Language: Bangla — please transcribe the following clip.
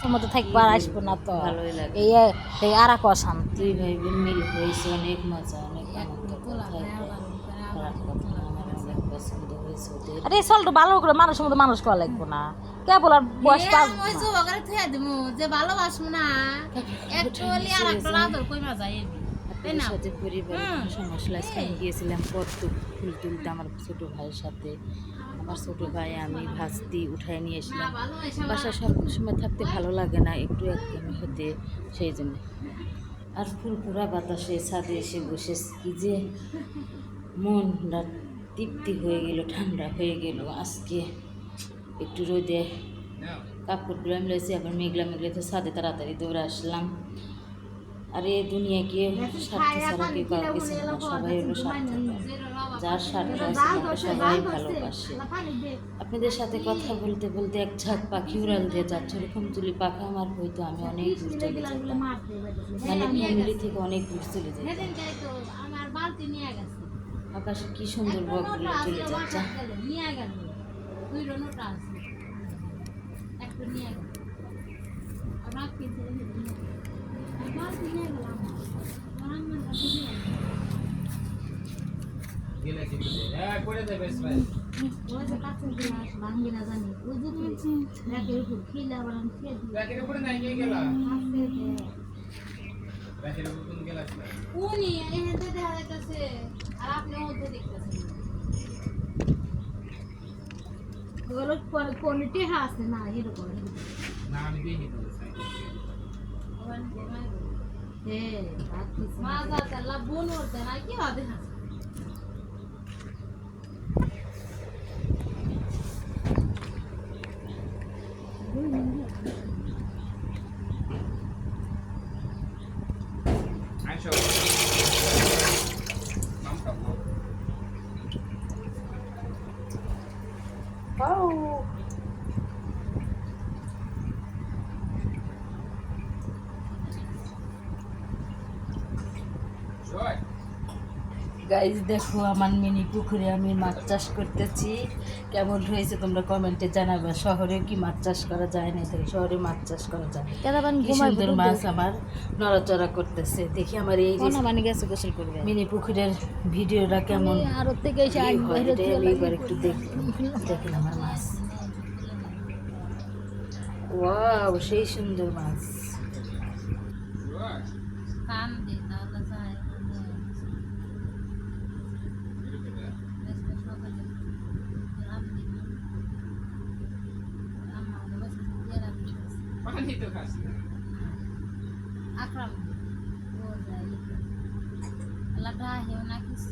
একটার মধ্যে থাকবো আর আসবো না তো ভালোই লাগে এই আর এক অশান্তি। দুই ভাই বোন মিল হয়েছে, অনেক মজা, অনেক আনন্দ। খারাপ কথা না, আমার অনেক পছন্দ হয়েছে ওদের। আরে চলটো ভালো করে মানুষের মধ্যে মানুষ করা লাগবো না, কেবল আর বয়স পাস যে ভালোবাসবো না একটু হলে আর একটা আদর কইমা যায় আপনাদের সাথে পরিবার সমস্যা আজকে আমি গিয়েছিলাম পদ্ম ফুল তুলতে আমার ছোট ভাইয়ের সাথে। আমার ছোট ভাই আমি ভাস্তি উঠায় নিয়ে এসলাম। বাসা সব সময় থাকতে ভালো লাগে না, একটু একদমই হতে, সেই জন্য। আর ফুরফুরা বাতাসে ছাদে এসে বসে কি যে মনটা তৃপ্তি হয়ে গেল, ঠান্ডা হয়ে গেল। আজকে একটু রোদে কাপড়গুলো মিলেছি, আবার মেঘলা মেঘলাতে ছাদে তাড়াতাড়ি দৌড়ে আসলাম। আর এই দুনিয়াকে স্বার্থ ছাড়া কেউ কাউকে চেনে না, সবাই হলো স্বার্থ। যার স্বার্থ আছে তাকে সবাই ভালোবাসে। আপনাদের সাথে কথা বলতে বলতে এক ঝাঁক পাখি উড়াল দিয়ে যাচ্ছে, ওরকম তুলি পাখা আমার হয়তো আমি অনেক দূর চলে যেতাম, মানে ফ্যামিলি থেকে অনেক দূর চলে যেতাম। আকাশে কি সুন্দর বকগুলো চলে যাচ্ছে। কোনটি আছে না এরকম বোন ওরতে না কি হবে না গাইজ দেখো আমার মিনি পুকুরে আমি মাছ চাষ করতেছি, কেমন হয়েছে তোমরা কমেন্টে জানাবে। শহরে কি মাছ চাষ করা যায় না? তাই শহরে মাছ চাষ করা যায়। কি সুন্দর মাছ আমার নড়াচড়া করতেছে। দেখি আমার এই মিনি পুকুরের ভিডিওটা কেমন আমি এবার একটু দেখেন আমার মাছ। ওয়াও, সেই সুন্দর মাছ। আকরাম ও যায় আল্লাহ হে না কিছু